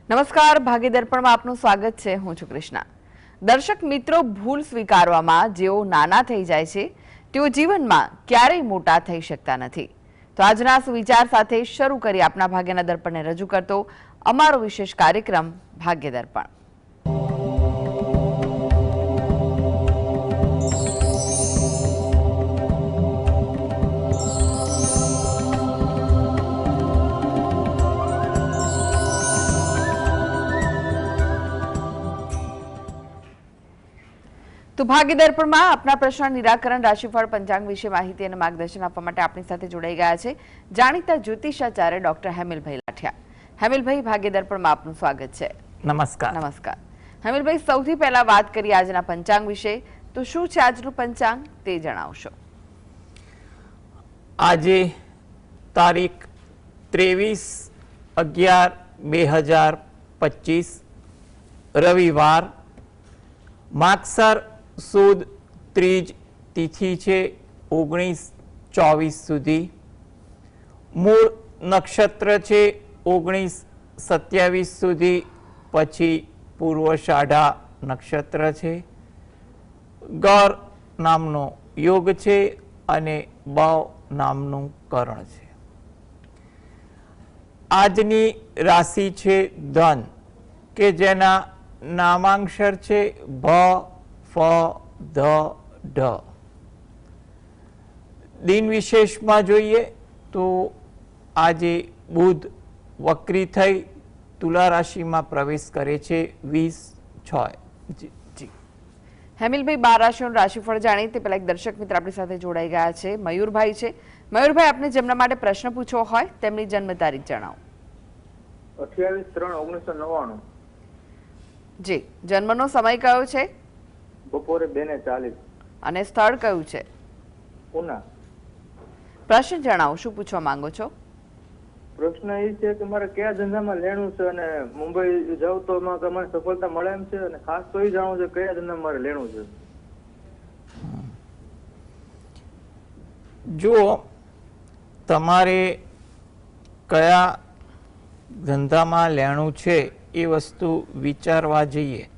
નમસ્કાર, ભાગ્ય દર્પણમાં આપનું સ્વાગત છે. હું છું કૃષ્ણા. દર્શક મિત્રો, ભૂલ સ્વીકારવામાં જેઓ નાના થઈ જાય છે તેઓ જીવનમાં ક્યારેય મોટા થઈ શકતા નથી. તો આજના સુવિચાર સાથે શરૂ કરી આપના ભાગ્યના દર્પણને રજૂ કરતો અમારો વિશેષ કાર્યક્રમ ભાગ્ય દર્પણ. તો ભાગ્ય દર્પણમાં આપના પ્રશ્ન નિરાકરણ, રાશિફળ, પંચાંગ વિશે માહિતી અને માર્ગદર્શન આપવા માટે આપણી સાથે જોડાઈ ગયા છે જાણીતા જ્યોતિષાચાર્ય ડોક્ટર હેમિલભાઈ લાઠિયા. હેમિલભાઈ, ભાગ્ય દર્પણમાં આપનું સ્વાગત છે. નમસ્કાર. નમસ્કાર હેમિલભાઈ, સૌથી પહેલા વાત કરીએ આજના પંચાંગ વિશે. તો શું છે આજનું પંચાંગ તે જણાવશો? આજે તારીખ 23/11/2025 રવિવાર, માગસર સુદ ત્રીજ તિથિ છે 19-24 સુધી. મૂળ નક્ષત્ર છે 19-27 સુધી, પછી પૂર્વષાઢા નક્ષત્ર છે. ગર નામનો યોગ છે અને બવ નામનું કરણ છે. આજની રાશિ છે ધન, કે જેના નામાંક્ષર છે ભ, ફ, ધ, ઢ. દિન વિશેષમાં જોઈએ તો આજે બુધ વક્રી થઈ તુલા રાશિમાં પ્રવેશ કરે છે 20/6. હેમિલભાઈ, 12 રાશિઓનું રાશિફળ જાણીએ તે પહેલા એક દર્શક મિત્ર આપણી સાથે જોડાઈ ગયા છે. મયુરભાઈ છે. મયુરભાઈ, આપને જેમના માટે પ્રશ્ન પૂછવો હોય તેમની જન્મ તારીખ જણાવો. 28/3/1999. જી. જન્મનો સમય કયો છે? બપોરે 2:40. અને સ્થળ કયું છે? ઉના. પ્રશ્ન જણાવો, શું પૂછવા માંગો છો? પ્રશ્ન એ છે કે મારે કયા ધંધામાં લેણું છે અને મુંબઈ જાઉં તો મને સફળતા મળે એમ છે, અને ખાસ તો એ જાણવું છે કયા ધંધામાં મારે લેણું છે. જો તમારે કયા ધંધામાં લેણું છે એ વસ્તુ વિચારવા જઈએ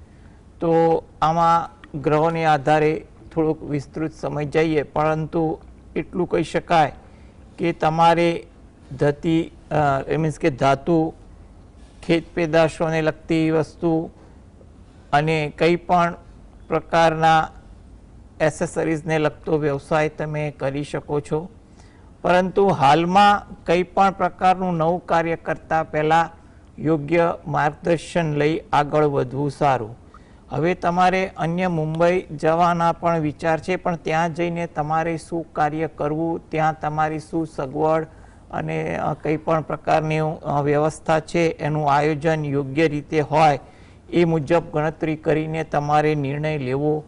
તો આમાં ગ્રહોને આધારે થોડોક વિસ્તૃત સમય જઈએ, પરંતુ એટલું કહી શકાય કે તમારે મીન્સ કે ધાતુ, ખેત પેદાશોને લગતી વસ્તુ અને કંઈ પણ પ્રકારના એસેસરીઝને લગતો વ્યવસાય તમે કરી શકો છો. પરંતુ હાલમાં કંઈ પણ પ્રકારનું નવું કાર્ય કરતાં પહેલાં યોગ્ય માર્ગદર્શન લઈ આગળ વધવું સારું. હવે તમારે અન્ય મુંબઈ જવાના પણ વિચાર છે, પણ ત્યાં જઈને તમારે શું કાર્ય કરવું, ત્યાં તમારી શું સગવડ અને કંઈ પણ પ્રકારની વ્યવસ્થા છે એનું આયોજન યોગ્ય રીતે હોય એ મુજબ ગણતરી કરીને તમારે નિર્ણય લેવો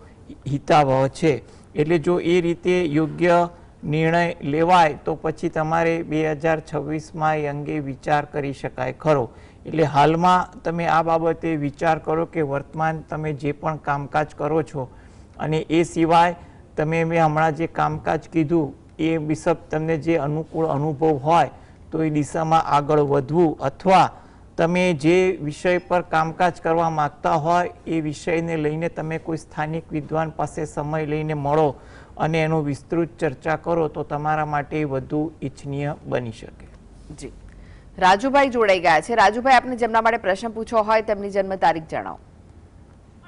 હિતાવહ છે. એટલે જો એ રીતે યોગ્ય નિર્ણય લેવાય તો પછી તમારે 2026માં એ અંગે વિચાર કરી શકાય ખરો. એટલે હાલમાં તમે આ બાબતે વિચાર કરો કે વર્તમાન તમે જે પણ કામકાજ કરો છો અને એ સિવાય તમે મેં હમણાં જે કામકાજ કીધું એ બિશપ તમને જે અનુકૂળ અનુભવ હોય તો એ દિશામાં આગળ વધવું, અથવા તમે જે વિષય પર કામકાજ કરવા માગતા હોય એ વિષયને લઈને તમે કોઈ સ્થાનિક વિદ્વાન પાસે સમય લઈને મળો અને એનો વિસ્તૃત ચર્ચા કરો તો તમારા માટે વધુ ઈચ્છનીય બની શકે. જી. રાજુભાઈ જોડાઈ ગયા છે. રાજુભાઈ, આપને જેમના માટે પ્રશ્ન પૂછવો હોય તેમની જન્મ તારીખ જણાવો.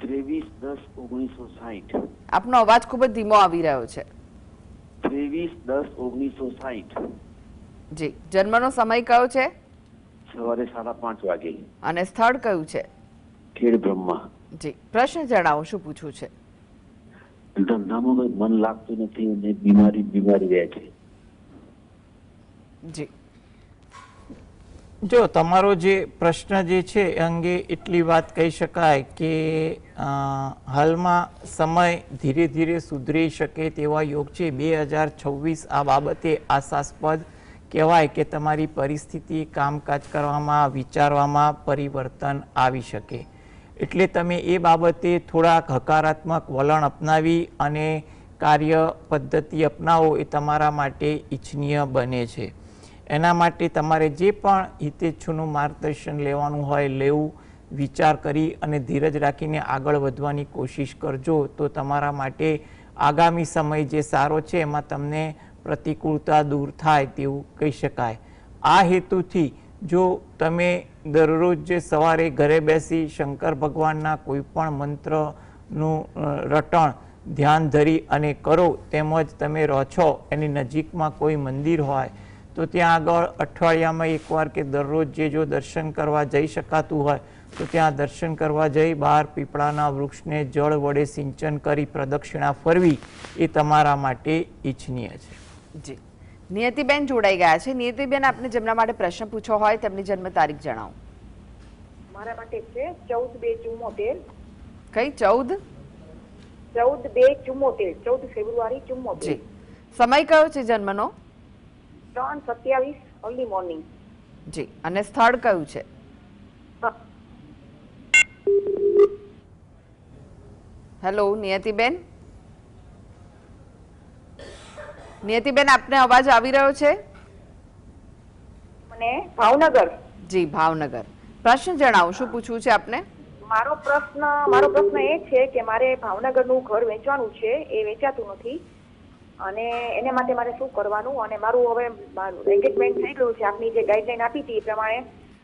23/10/1960. આપનો અવાજ ખૂબ જ ધીમો આવી રહ્યો છે. 23/10/1960. જી. જન્મનો સમય કયો છે? સવારે 5:30 વાગે. અને સ્થળ કયું છે? ખેડ બ્રહ્મા. જી. પ્રશ્ન જણાવો, શું પૂછવું છે? ધંધામાં કઈ મન લાગતું નથી અને બીમારી રહે છે. જી. જો તમારો જે પ્રશ્ન જે છે એ અંગે એટલી વાત કહી શકાય કે હાલમાં સમય ધીરે ધીરે સુધરી શકે તેવા યોગ છે. 2026 આ બાબતે આશાસ્પદ કહેવાય કે તમારી પરિસ્થિતિ, કામકાજ કરવામાં, વિચારવામાં પરિવર્તન આવી શકે. એટલે તમે એ બાબતે થોડાક હકારાત્મક વલણ અપનાવી અને કાર્ય પદ્ધતિ અપનાવો એ તમારા માટે ઈચ્છનીય બને છે. એના માટે તમારે જે પણ હિતેચ્છુનું માર્ગદર્શન લેવાનું હોય લેવું, વિચાર કરી અને ધીરજ રાખીને આગળ વધવાની કોશિશ કરજો તો તમારા માટે આગામી સમય જે સારો છે એમાં તમને પ્રતિકૂળતા દૂર થાય તેવું કહી શકાય. આ હેતુથી જો તમે દરરોજ જે સવારે ઘરે બેસી શંકર ભગવાનના કોઈ પણ મંત્રનું રટણ ધ્યાન ધરી અને કરો, તેમજ તમે રહો છો એની નજીકમાં કોઈ મંદિર હોય તો ત્યાં આગળ અઠવાડિયામાં એકવાર કે દરરોજ જે જો દર્શન કરવા જઈ શકાતું હોય તો ત્યાં દર્શન કરવા જઈ બહાર પીપળાના વૃક્ષને જળ વડે સિંચન કરી પ્રદક્ષિણા ફરવી એ તમારા માટે ઈચ્છનીય છે. જી, નિયતિબેન જોડાઈ ગયા છે. નિયતિબેન, આપને જેમના માટે પ્રશ્ન પૂછવો હોય તેમની જન્મ તારીખ જણાવો. મારા માટે છે 14/2/74. કઈ 14? 14/2/74, 14 ફેબ્રુઆરી 74. જી. સમય કયો છે જન્મનો? 3:27 અર્લી મોર્નિંગ. જી. અને સ્થળ કયું છે? હેલો નિયતિબેન. નિયતિબેન, આપને અવાજ આવી રહ્યો છે? મને ભાવનગર. જી, ભાવનગર. પ્રશ્ન જણાવો, શું પૂછવું છે આપને? મારો પ્રશ્ન એ છે કે મારે ભાવનગરનું ઘર વેચવાનું છે, એ વેચાતું નથી અને એને માટે મારે શું કરવાનું, અને મારું હવે એન્ગેજમેન્ટ થઈ ગયું છે આપની જે ગાઈડલાઈન આપી હતી એ પ્રમાણે,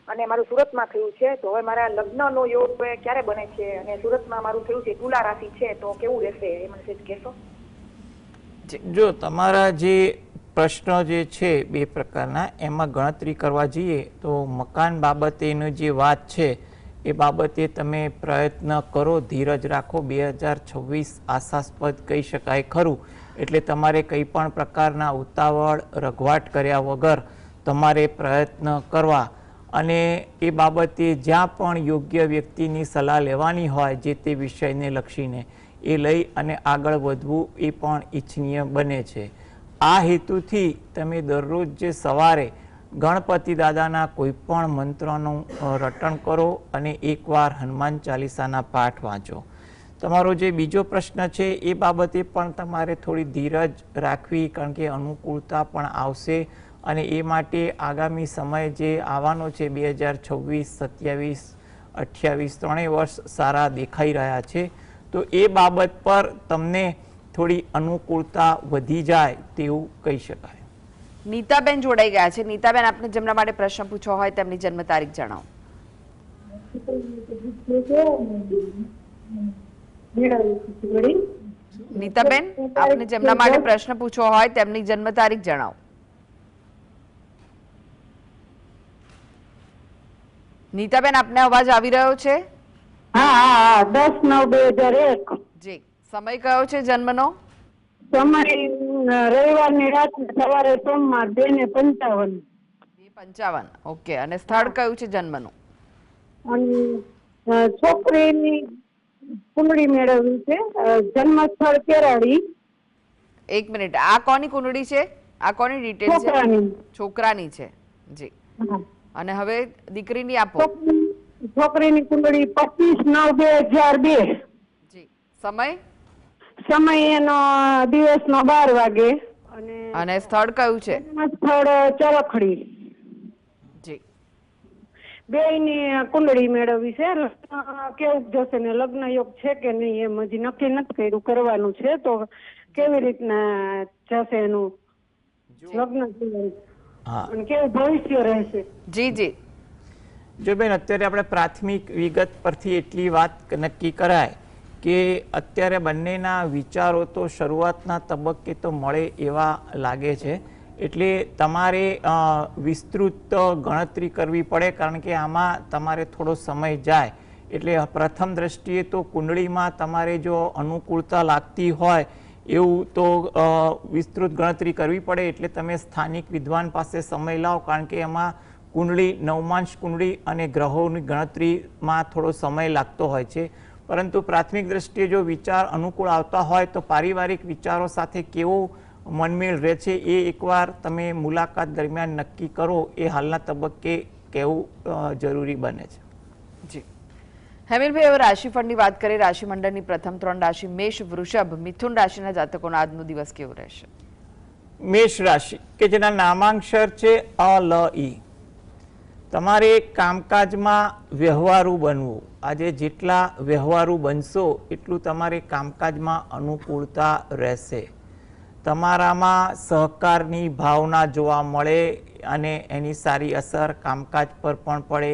અને મારું સુરતમાં થયું છે, તો હવે મારા લગ્નનો યોગ ક્યારે બને છે, અને સુરતમાં મારું થયું છે તુલા રાશિ છે, તો કેવું રહેશે એ મને સેજ કહેશો? જો તમારા જે પ્રશ્નો જે છે બે પ્રકારના, એમાં ગણતરી કરવા જઈએ તો મકાન બાબતેની જે વાત છે એ બાબતે તમે પ્રયત્ન કરો, ધીરજ રાખો. 2026 આશાસ્પદ કહી શકાય ખરું. એટલે તમારે કંઈ પણ પ્રકારના ઉતાવળ રઘવાટ કર્યા વગર તમારે પ્રયત્ન કરવા અને એ બાબતે જ્યાં પણ યોગ્ય વ્યક્તિની સલાહ લેવાની હોય જે તે વિષયને લક્ષીને એ લઈ અને આગળ વધવું એ પણ ઈચ્છનીય બને છે. આ હેતુથી તમે દરરોજ જે સવારે ગણપતિ દાદાના કોઈ પણ મંત્રનું રટણ કરો અને એકવાર હનુમાન ચાલીસાના પાઠ વાંચો. તમારો જે બીજો પ્રશ્ન છે એ બાબતે પણ તમારે થોડી ધીરજ રાખવી, કારણ કે અનુકૂળતા પણ આવશે અને એ માટે આગામી સમય જે આવવાનો છે 2026, 27, 28 ત્રણેય વર્ષ સારા દેખાઈ રહ્યા છે. તો એ બાબત પર તમને થોડી અનુકૂળતા વધી જાય તેવું કહી શકાય. નીતાબેન જોડાઈ ગયા છે. નીતાબેન, આપને જેમના માટે પ્રશ્ન પૂછવો હોય તેમની જન્મ તારીખ જણાવો. નીતાબેન, આપને જેમના માટે પ્રશ્ન પૂછવો હોય તેમની જન્મ તારીખ જણાવો. નીતાબેન, આપને અવાજ આવી રહ્યો છે? હા, 10/9/2001. જી. સમય કયો છે જન્મનો? સમય રવિવારની રાત, સવારે સોમવાર 2:55. 2:55. ઓકે. અને સ્થળ કયું છે જન્મનું? અને છોકરીની કુંડળી મેળવવી છે, જન્મ સ્થળ કેરાળી. એક મિનિટ, આ કોની કુંડળી છે? આ કોની ડિટેલ છે? છોકરાની. છોકરાની છે. જી. હા. અને હવે દીકરીની આપો. છોકરીની કુંડળી 25/9/2002. જી. સમય? સમય એનો દિવસનો 12 વાગે. અને સ્થળ કયું છે? જન્મ સ્થળ ચરખડી. જી. બેયની કુંડળી મેળવવી છે. લગ્ન કેવું જશે ને લગ્ન યોગ છે કે નહીં એમ હજી નક્કી નથી કર્યું, કરવાનું છે. તો કેવી રીતના જશે એનું લગ્ન, અને કેવું ભવિષ્ય રહેશે? જી જી. જો બેન, અત્યારે આપણે પ્રાથમિક વિગત પરથી એટલી વાત નક્કી કરાય કે અત્યારે બંનેના વિચારો તો શરૂઆતના તબક્કે તો મળે એવા લાગે છે. એટલે તમારે વિસ્તૃત ગણતરી કરવી પડે, કારણ કે આમાં તમારે થોડો સમય જાય. એટલે પ્રથમ દ્રષ્ટિએ તો કુંડળીમાં તમારે જો અનુકૂળતા લાગતી હોય એવું તો વિસ્તૃત ગણતરી કરવી પડે. એટલે તમે સ્થાનિક વિદ્વાન પાસે સમય લાવો, કારણ કે એમાં કુંડળી, નવમાંશ કુંડળી અને ગ્રહોની ગણતરીમાં થોડો સમય લાગતો હોય છે. પરંતુ પ્રાથમિક દ્રષ્ટિએ જો વિચાર અનુકૂળ આવતા હોય તો પારિવારિક વિચારો સાથે કેવો મનમેળ રહે છે એ એકવાર તમે મુલાકાત દરમિયાન નક્કી કરો, એ હાલના તબક્કે કહેવું જરૂરી બને છે. જી. હેમિલભાઈ, હવે રાશિફળની વાત કરીએ. રાશિ મંડળની પ્રથમ 3 રાશિ મેષ, વૃષભ, મિથુન રાશિના જાતકોનો આજનો દિવસ કેવો રહેશે? મેષ રાશિ કે જેના નામાંક્ષર છે અ, લ, ઈ. તમારે કામકાજમાં વ્યવહારુ બનવું. આજે જેટલા વ્યવહારુ બનશો એટલું તમારે કામકાજમાં અનુકૂળતા રહેશે. તમારામાં સહકારની ભાવના જોવા મળે અને એની સારી અસર કામકાજ પર પણ પડે.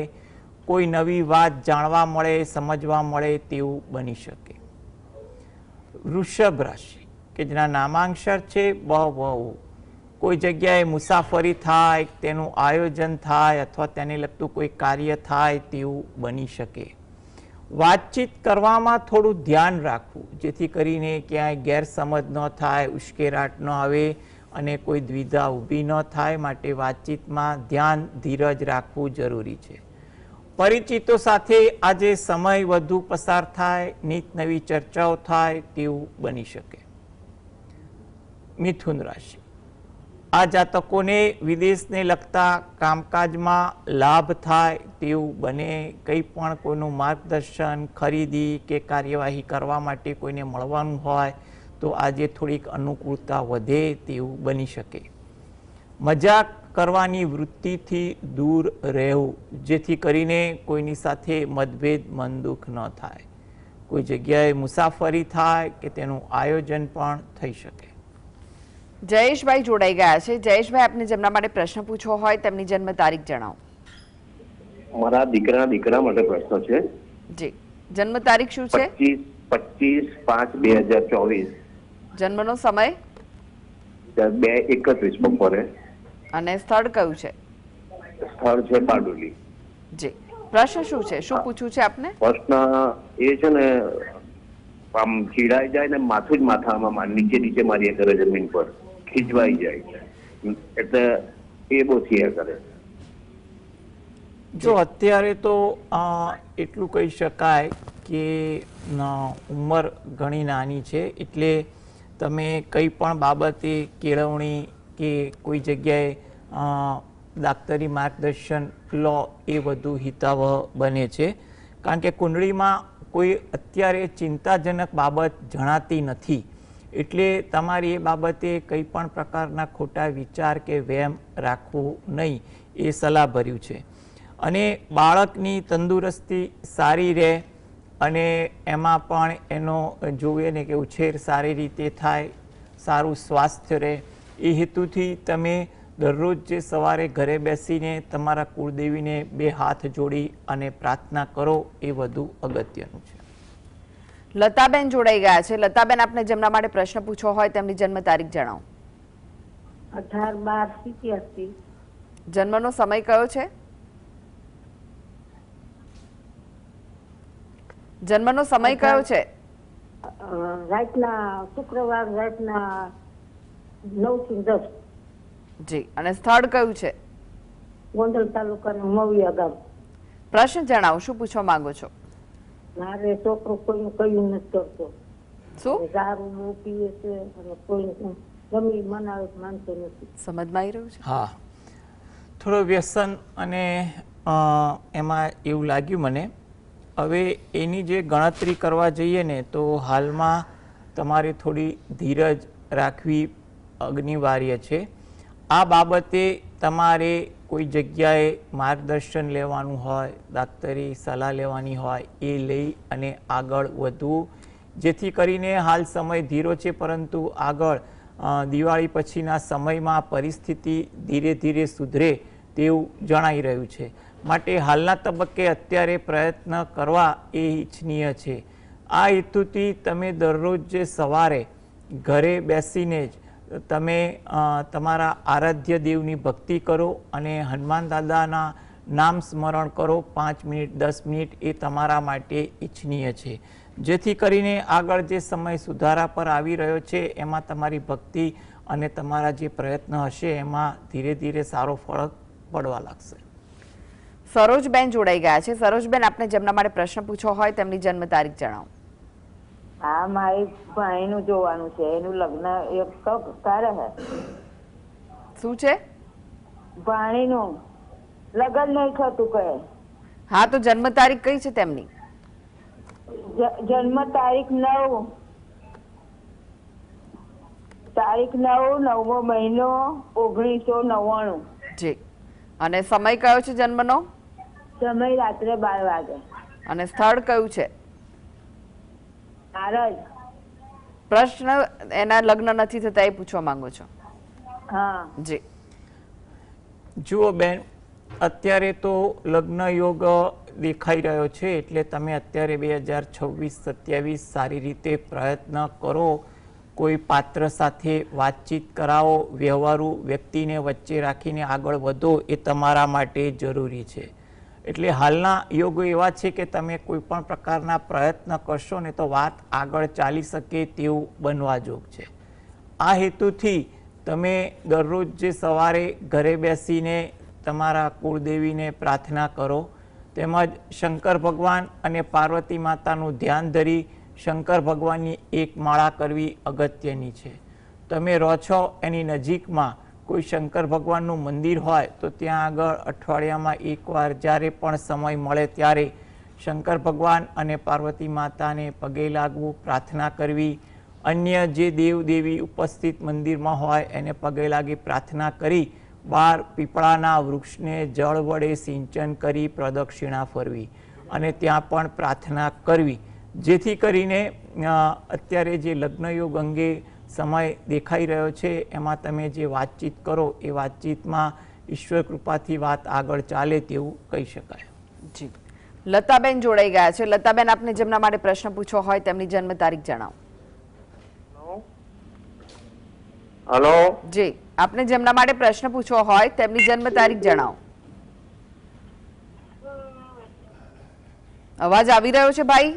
કોઈ નવી વાત જાણવા મળે, સમજવા મળે તેવું બની શકે. વૃષભ રાશિ કે જેના નામાંક્ષર છે બ વ. કોઈ જગ્યાએ મુસાફરી થાય, તેનું આયોજન થાય અથવા તેને લગતું કોઈ કાર્ય થાય તેવું બની શકે. વાતચીત કરવામાં થોડું ધ્યાન રાખવું જેથી કરીને ક્યાંય ગેરસમજ ન થાય, ઉશ્કેરાટ ન આવે અને કોઈ દ્વિધા ઊભી ન થાય. માટે વાતચીતમાં ધ્યાન, ધીરજ રાખવું જરૂરી છે. પરિચિતો સાથે આજે સમય વધુ પસાર થાય, નીત નવી ચર્ચાઓ થાય તેવું બની શકે. મિથુન રાશિ, આ જાતકોને વિદેશને લગતા કામકાજમાં લાભ થાય તેવું બને. કંઈ પણ કોઈનું માર્ગદર્શન, ખરીદી કે કાર્યવાહી કરવા માટે કોઈને મળવાનું હોય તો આજે થોડીક અનુકૂળતા વધે તેવું બની શકે. મજાક કરવાની વૃત્તિથી દૂર રહેવું જેથી કરીને કોઈની સાથે મતભેદ, મન દુઃખ ન થાય. કોઈ જગ્યાએ મુસાફરી થાય કે તેનું આયોજન પણ થઈ શકે. જયેશભાઈ જોડાઈ ગયા છે. જયેશભાઈ, આપને જેમના માટે પ્રશ્ન પૂછવો હોય તેમની જન્મ તારીખ જણાવો. મારા દીકરા માટે પ્રશ્ન છે. જી, જન્મ તારીખ શું છે? 25/5/2024. જન્મનો સમય? 2:31 બપોરે. અને સ્થળ કયું છે? સ્થળ છે બારડોલી. જી, પ્રશ્ન શું છે? શું પૂછવું છે આપને? પ્રશ્ન એ છે ને, આમ ચીડાઈ જાય ને માથું જ માથામાં નીચે મારી કરે, જમીન પર ખીજવાઈ જાય, એટલે એ બહુ થયા કરે. જો અત્યારે તો એટલું કહી શકાય કે ઉંમર ઘણી નાની છે, એટલે તમે કંઈ પણ બાબતે કેળવણી કે કોઈ જગ્યાએ દાક્તરી માર્ગદર્શન લો એ વધુ હિતાવહ બને છે. કારણ કે કુંડળીમાં કોઈ અત્યારે ચિંતાજનક બાબત જણાતી નથી, એટલે તમારી એ બાબતે કંઈ પણ પ્રકારના ખોટા વિચાર કે વહેમ રાખવું નહીં એ સલાહભર્યું છે. અને બાળકની તંદુરસ્તી સારી રહે અને એમાં પણ એનો જોઈએ ને કે ઉછેર સારી રીતે થાય, સારું સ્વાસ્થ્ય રહે, એ હેતુથી તમે દરરોજ જે સવારે ઘરે બેસીને તમારા કુળદેવીને 2 હાથ જોડી અને પ્રાર્થના કરો એ વધુ અગત્યનું છે. લતાબેન જોડાઈ ગયા છે. લતાબેન, આપને જેમના માટે પ્રશ્ન પૂછવો હોય તેમની જન્મ તારીખ જણાવો. 18/12/87. જન્મનો સમય કયો છે? જન્મનો સમય કયો છે? રાતના શુક્રવાર રાતના 9 થી 10. જી, અને સ્થળ કયું છે? ગોંડલ તાલુકાનું મવિયા ગામ. પ્રશ્ન જણાવો, શું પૂછવા માંગો છો? મારે છોકરો કોઈનું કયું નથી કરતો. શું? દારૂ બહુ પીએ છે અને કોઈ ગમી મનાવે માનતો નથી. સમજમાં આવી રહ્યું છે? હા, થોડો વ્યસન અને એમાં એવું લાગ્યું મને. હવે એની જે ગણતરી કરવા જઈએ ને તો હાલમાં તમારે થોડી ધીરજ રાખવી અનિવાર્ય છે. આ બાબતે તમારે કોઈ જગ્યાએ માર્ગદર્શન લેવાનું હોય, દાક્તરી સલાહ લેવાની હોય એ લઈ અને આગળ વધવું, જેથી કરીને હાલ સમય ધીરો છે પરંતુ આગળ દિવાળી પછીના સમયમાં પરિસ્થિતિ ધીરે ધીરે સુધરે તેવું જણાઈ રહ્યું છે. માટે હાલના તબક્કે અત્યારે પ્રયત્ન કરવા એ ઇચ્છનીય છે. આ હેતુથી તમે દરરોજ જે સવારે ઘરે બેસીને જ તમે તમારા આરાધ્ય દેવની ભક્તિ કરો અને હનુમાન દાદાના નામ સ્મરણ કરો 5 મિનિટ 10 મિનિટ, એ તમારા માટે ઇચ્છનીય છે. જેથી કરીને આગળ જે સમય સુધારા પર આવી રહ્યો છે એમાં તમારી ભક્તિ અને તમારા જે પ્રયત્ન હશે એમાં ધીરે ધીરે સારો ફરક પડવા લાગશે. સરોજબેન જોડાઈ ગયા છે. સરોજબેન, આપને જેમના માટે પ્રશ્ન પૂછવો હોય તેમની જન્મ તારીખ જણાવો. હા, મારે ભાઈનું જોવાનું છે. એનું લગ્ન ક્યારે હે? શું છે? ભાણીનું લગ્ન નહીં થતું કહે. હા, તો જન્મ તારીખ કઈ છે તેમની? જન્મ તારીખ 9/9/9 1999. જી, અને સમય કયો છે જન્મનો? સમય રાત્રે 12 વાગે. અને સ્થળ કયું છે? નારજ. પ્રશ્ન એના લગ્ન નથી થતા એ પૂછવા માંગો છો? હા. જી. જુઓ બેન, અત્યારે તો લગ્ન યોગ દેખાઈ રહ્યો છે, એટલે તમે અત્યારે 2026-27 સારી રીતે પ્રયત્ન કરો, કોઈ પાત્ર સાથે વાતચીત કરાવો, વ્યવહારુ વ્યક્તિને વચ્ચે રાખીને આગળ વધો, એ તમારા માટે જરૂરી છે. એટલે હાલના યોગો એવા છે કે તમે કોઈ પણ પ્રકારના પ્રયત્ન કરશો ને તો વાત આગળ ચાલી શકે તેવું બનવા જોગ છે. આ હેતુથી તમે દરરોજ જે સવારે ઘરે બેસીને તમારા કુળદેવીને પ્રાર્થના કરો, તેમજ શંકર ભગવાન અને પાર્વતી માતાનું ધ્યાન ધરી શંકર ભગવાનની એક માળા કરવી અગત્યની છે. તમે રહો છો એની નજીકમાં કોઈ શંકર ભગવાનનું મંદિર હોય તો ત્યાં આગળ અઠવાડિયામાં એકવાર જ્યારે પણ સમય મળે ત્યારે શંકર ભગવાન અને પાર્વતી માતાને પગે લાગવું, પ્રાર્થના કરવી, અન્ય જે દેવ દેવી ઉપસ્થિત મંદિરમાં હોય એને પગે લાગી પ્રાર્થના કરી બહાર પીપળાના વૃક્ષને જળ વડે સિંચન કરી પ્રદક્ષિણા ફરવી અને ત્યાં પણ પ્રાર્થના કરવી, જેથી કરીને અત્યારે જે લગ્નયોગ અંગે સમય દેખાઈ રહ્યો છે એમાં તમે જે વાતચીત કરો એ વાતચીતમાં ઈશ્વર કૃપાથી વાત આગળ ચાલે તેવું કહી શકાય. જી. લતાબેન જોડાઈ ગયા છે. લતાબેન, આપને જેમના માટે પ્રશ્ન પૂછવો હોય તેમની જન્મ તારીખ જણાવો. હેલો. જી. આપને જેમના માટે પ્રશ્ન પૂછવો હોય તેમની જન્મ તારીખ જણાવો. અવાજ આવી રહ્યો છે ભાઈ?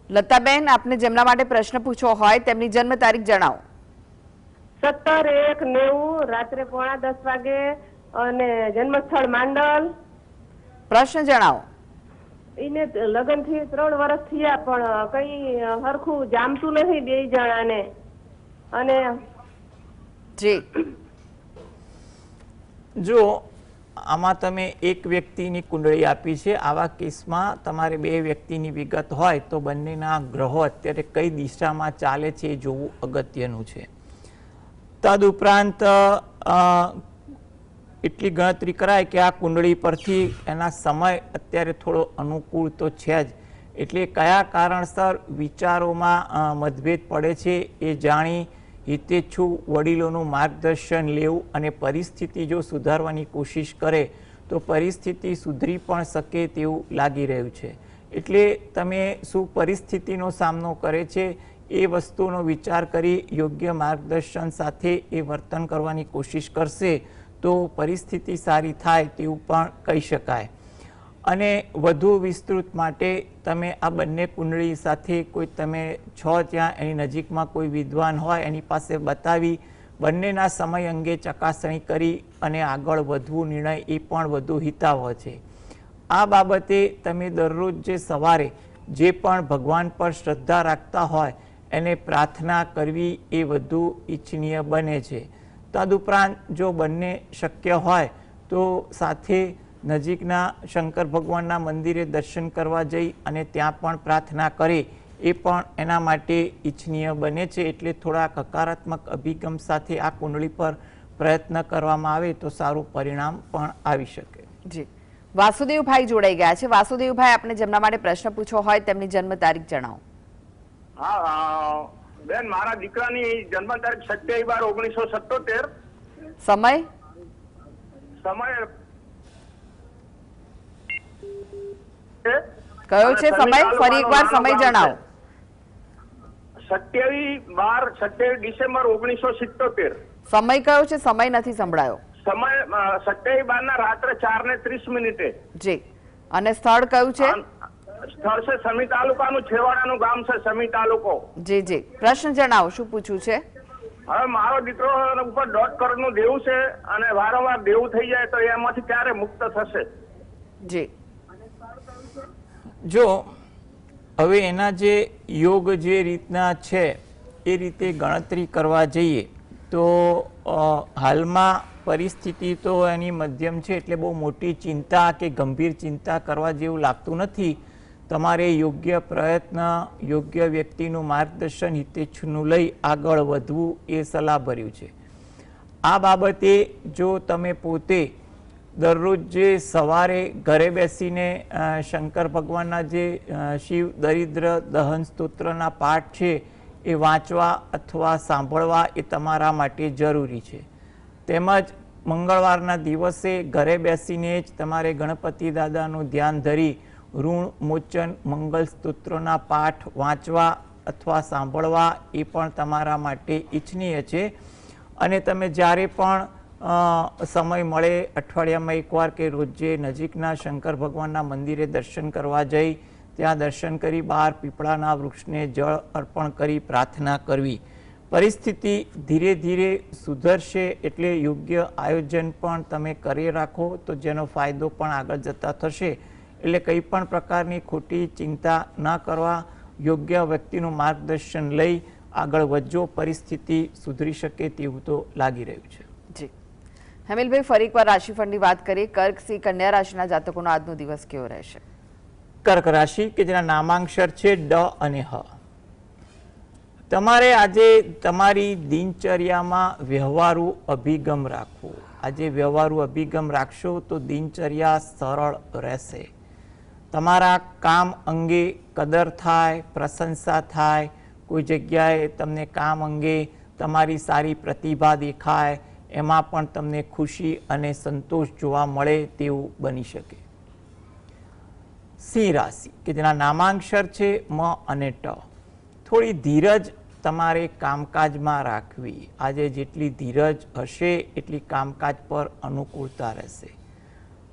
લતાબેન, આપને જેમના માટે પ્રશ્ન પૂછવો હોય તેમની જન્મ તારીખ જણાવો. 17/1/90 રાત્રે 9:45 વાગે અને જન્મસ્થળ માંડલ. પ્રશ્ન જણાવો. એને લગ્ન થી 3 વર્ષ થયા પણ કઈ હરખું જામતું નથી બે જણાને. અને જી. જો આમાં તમે એક વ્યક્તિની કુંડળી આપી છે, આવા કેસમાં તમારે બે વ્યક્તિની વિગત હોય તો બંનેના ગ્રહો અત્યારે કઈ દિશામાં ચાલે છે એ જોવું અગત્યનું છે. તદુપરાંત એટલી ગણતરી કરાય કે આ કુંડળી પરથી એના સમય અત્યારે થોડો અનુકૂળ તો છે જ, એટલે કયા કારણસર વિચારોમાં મતભેદ પડે છે એ જાણી હિતેચ્છુ વડીલોનું માર્ગદર્શન લેવું અને પરિસ્થિતિ જો સુધારવાની કોશિશ કરે તો પરિસ્થિતિ સુધરી પણ શકે તેવું લાગી રહ્યું છે. એટલે તમે શું પરિસ્થિતિનો સામનો કરે છે એ વસ્તુનો વિચાર કરી યોગ્ય માર્ગદર્શન સાથે એ વર્તન કરવાની કોશિશ કરશે તો પરિસ્થિતિ સારી થાય તેવું પણ કહી શકાય. અને વધુ વિસ્તૃત માટે તમે આ બંને કુંડળી સાથે કોઈ તમે છો ત્યાં એની નજીકમાં કોઈ વિદ્વાન હોય એની પાસે બતાવી બંનેના સમય અંગે ચકાસણી કરી અને આગળ વધવું નિર્ણય એ પણ વધુ હિતાવહ છે. આ બાબતે તમે દરરોજ જે સવારે જે પણ ભગવાન પર શ્રદ્ધા રાખતા હોય એને પ્રાર્થના કરવી એ વધુ ઈચ્છનીય બને છે. તદુપરાંત જો બંને શક્ય હોય તો સાથે નજીકના શંકર ભગવાનના મંદિરે દર્શન કરવા જઈ અને ત્યાં પણ પ્રાર્થના કરે એ પણ એના માટે ઈચ્છનીય બને છે. એટલે થોડા હકારાત્મક અભિગમ સાથે આ કુંડળી પર પ્રયત્ન કરવામાં આવે તો સારું પરિણામ પણ આવી શકે. જી. વાસુદેવભાઈ જોડાઈ ગયા છે. વાસુદેવભાઈ, આપને જેમના માટે પ્રશ્ન પૂછવો હોય તેમની જન્મ તારીખ જણાવો. હા બેન, મારા દીકરાની જન્મ તારીખ 27/12/1977. સમય? સમય કયો છે સમય? ફરી એકવાર સમય જણાવો. 27 ડિસેમ્બર 1977. સમય કયો છે? સમય નથી સંભળાયો. સમય 27/12 રાત્રે 4:30. જી. અને સ્થળ કયું છે? સ્થળ છે સમી તાલુકાનું છેવાડાનું ગામ છે સમી તાલુકો. જી જી. પ્રશ્ન જણાવો, શું પૂછવું છે? હવે મારો દીકરો ઉપર 1.5 કરોડનું દેવું છે અને વારંવાર દેવું થઈ જાય તો એમાંથી ક્યારે મુક્ત થશે? જી. જો હવે એના જે યોગ જે રીતના છે એ રીતે ગણતરી કરવા જઈએ તો હાલમાં પરિસ્થિતિ તો એની મધ્યમ છે, એટલે બહુ મોટી ચિંતા કે ગંભીર ચિંતા કરવા જેવું લાગતું નથી. તમારે યોગ્ય પ્રયત્ન, યોગ્ય વ્યક્તિનું માર્ગદર્શન, હિતેચ્છુનું લઈ આગળ વધવું એ સલાહભર્યું છે. આ બાબતે જો તમે પોતે દરરોજ જે સવારે ઘરે બેસીને શંકર ભગવાનના જે શિવ દરિદ્ર દહન સ્તોત્રના પાઠ છે એ વાંચવા અથવા સાંભળવા એ તમારા માટે જરૂરી છે. તેમજ મંગળવારના દિવસે ઘરે બેસીને જ તમારે ગણપતિ દાદાનું ધ્યાન ધરી ઋણ મોચન મંગલ સ્તોત્રોના પાઠ વાંચવા અથવા સાંભળવા એ પણ તમારા માટે ઈચ્છનીય છે. અને તમે જ્યારે પણ સમય મળે અઠવાડિયામાં એકવાર કે રોજે નજીકના શંકર ભગવાનના મંદિરે દર્શન કરવા જઈ ત્યાં દર્શન કરી બહાર પીપળાના વૃક્ષને જળ અર્પણ કરી પ્રાર્થના કરવી. પરિસ્થિતિ ધીરે ધીરે સુધરશે એટલે યોગ્ય આયોજન પણ તમે કરી રાખો તો જેનો ફાયદો પણ આગળ જતા થશે. એટલે કંઈ પણ પ્રકારની ખોટી ચિંતા ન કરવા, યોગ્ય વ્યક્તિનું માર્ગદર્શન લઈ આગળ વધજો. પરિસ્થિતિ સુધરી શકે તેવું તો લાગી રહ્યું છે. જી હેમિલભાઈ, ફરી એકવાર રાશિફળની વાત કરીએ. કર્ક સી કન્યા રાશિના જાતકોનો આજનો દિવસ કેવો રહેશે? કર્ક રાશિ કે જેના નામાંક્ષર છે ડ અને હ. તમારે આજે તમારી દિનચર્યામાં વ્યવહારુ અભિગમ રાખવો. આજે વ્યવહારુ અભિગમ રાખશો તો દિનચર્યા સરળ રહેશે. તમારા કામ અંગે કદર થાય, પ્રશંસા થાય, કોઈ જગ્યાએ તમને કામ અંગે તમારી સારી પ્રતિભા દેખાય, એમાં પણ તમને ખુશી અને સંતોષ જોવા મળે તેવું બની શકે. સિંહ રાશિ કે જેના નામાંક્ષર છે મ અને ટ. થોડી ધીરજ તમારે કામકાજમાં રાખવી. આજે જેટલી ધીરજ હશે એટલી કામકાજ પર અનુકૂળતા રહેશે.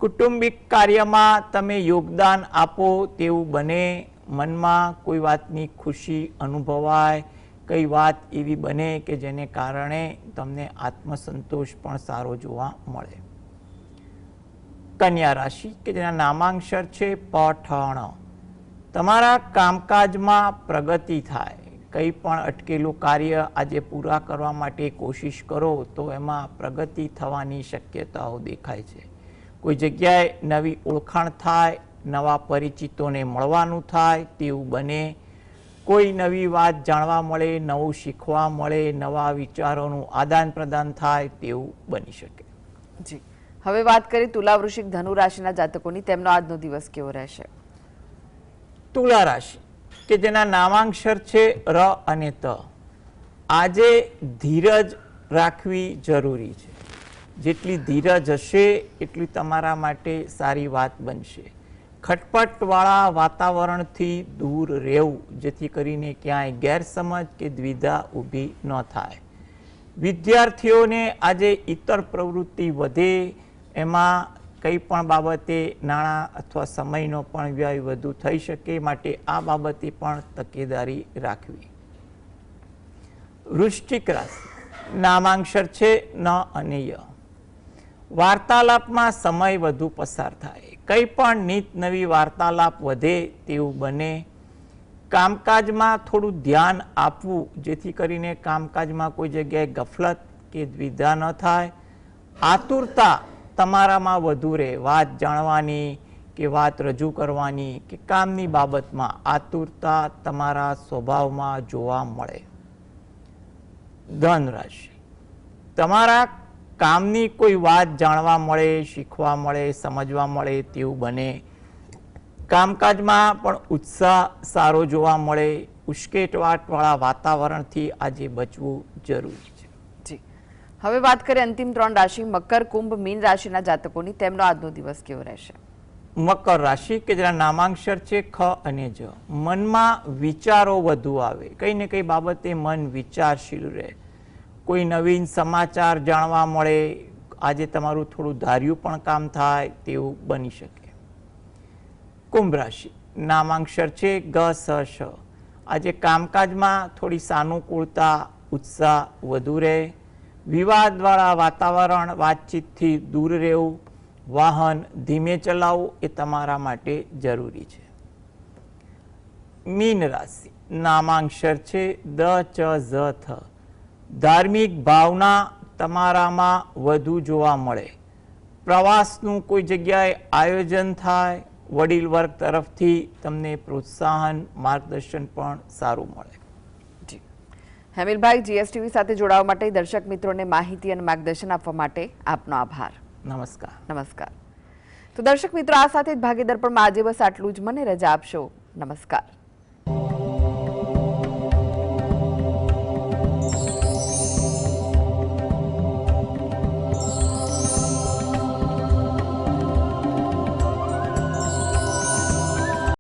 કુટુંબિક કાર્યમાં તમે યોગદાન આપો તેવું બને. મનમાં કોઈ વાતની ખુશી અનુભવાય, કઈ વાત એવી બને કે જેને કારણે તમને આત્મસંતોષ પણ સારો જોવા મળે. કન્યા રાશિ કે જેના નામાંક્ષર છે પઠણ. તમારા કામકાજમાં પ્રગતિ થાય. કંઈ પણ અટકેલું કાર્ય આજે પૂરા કરવા માટે કોશિશ કરો તો એમાં પ્રગતિ થવાની શક્યતાઓ દેખાય છે. કોઈ જગ્યાએ નવી ઓળખાણ થાય, નવા પરિચિતોને મળવાનું થાય તેવું બને. કોઈ નવી વાત જાણવા મળે, નવું શીખવા મળે, નવા વિચારોનું આદાન પ્રદાન થાય તેવું બની શકે. જી હવે વાત કરીએ તુલા વૃશ્ચિક ધનુ રાશિના જાતકોની. તેમનો આજનો દિવસ કેવો રહેશે? તુલા રાશિ કે જેના નામાંક્ષર છે ર અને ત. આજે ધીરજ રાખવી જરૂરી છે. જેટલી ધીરજ હશે એટલી તમારા માટે સારી વાત બનશે. ખટપટવાળા વાતાવરણથી દૂર રહેવું જેથી કરીને ક્યાંય ગેરસમજ કે દ્વિધા ઊભી ન થાય. વિદ્યાર્થીઓને આજે ઇતર પ્રવૃત્તિ વધે, એમાં કંઈ પણ બાબતે નાણાં અથવા સમયનો પણ વ્યય વધુ થઈ શકે, માટે આ બાબતે પણ તકેદારી રાખવી. વૃશ્ચિક રાશિ નામાંક્ષર છે ન અને ય. વાર્તાલાપમાં સમય વધુ પસાર થાય. કંઈ પણ નીત નવી વાર્તાલાપ વધે તેવું બને. કામકાજમાં થોડું ધ્યાન આપવું જેથી કરીને કામકાજમાં કોઈ જગ્યાએ ગફલત કે દ્વિધા ન થાય. આતુરતા તમારામાં વધુ રહે. વાત જાણવાની કે વાત રજૂ કરવાની કે કામની બાબતમાં આતુરતા તમારા સ્વભાવમાં જોવા મળે. ધન રાશિ તમારા કામની કોઈ વાત જાણવા મળે, શીખવા મળે, સમજવા મળે તેવું બને. કામકાજમાં પણ ઉત્સાહ સારો જોવા મળે. ઉશ્કેટવાટવાળા વાતાવરણથી આજે બચવું જરૂરી છે. જી હવે વાત કરીએ અંતિમ 3 રાશિ મકર, કુંભ, મીન રાશિના જાતકોની. તેમનો આજનો દિવસ કેવો રહેશે? મકર રાશિ કે જેના નામાંક્ષર છે ખ અને જ. મનમાં વિચારો વધુ આવે. કંઈ ને કંઈ બાબતે મન વિચારશીલ રહે. કોઈ નવીન સમાચાર જાણવા મળે. આજે તમારું થોડું ધાર્યું પણ કામ થાય તેવું બની શકે. કુંભ રાશિ નામાંક્ષર છે ગ સ શ. આજે કામકાજમાં થોડી સાનુકૂળતા, ઉત્સાહ વધુ રહે. વિવાદવાળા વાતાવરણ, વાતચીતથી દૂર રહેવું. વાહન ધીમે ચલાવવું એ તમારા માટે જરૂરી છે. મીન રાશિ નામાંક્ષર છે દ ચ ઝ થ. ધાર્મિક ભાવના તમારામાં વધુ જોવા મળે. પ્રવાસનું કોઈ જગ્યાએ આયોજન થાય, વડીલ વર્ગ તરફથી તમને પ્રોત્સાહન માર્ગદર્શન પણ સારું મળે. જી હેમિલભાઈ, જીએસટીવી સાથે જોડાવા માટે દર્શક મિત્રોને માહિતી અને માર્ગદર્શન આપવા માટે આપનો આભાર. નમસ્કાર. નમસ્કાર. તો દર્શક મિત્રો, આ સાથે જ ભાગીદાર પણ આજે બસ આટલું જ. મને રજા આપશો. નમસ્કાર.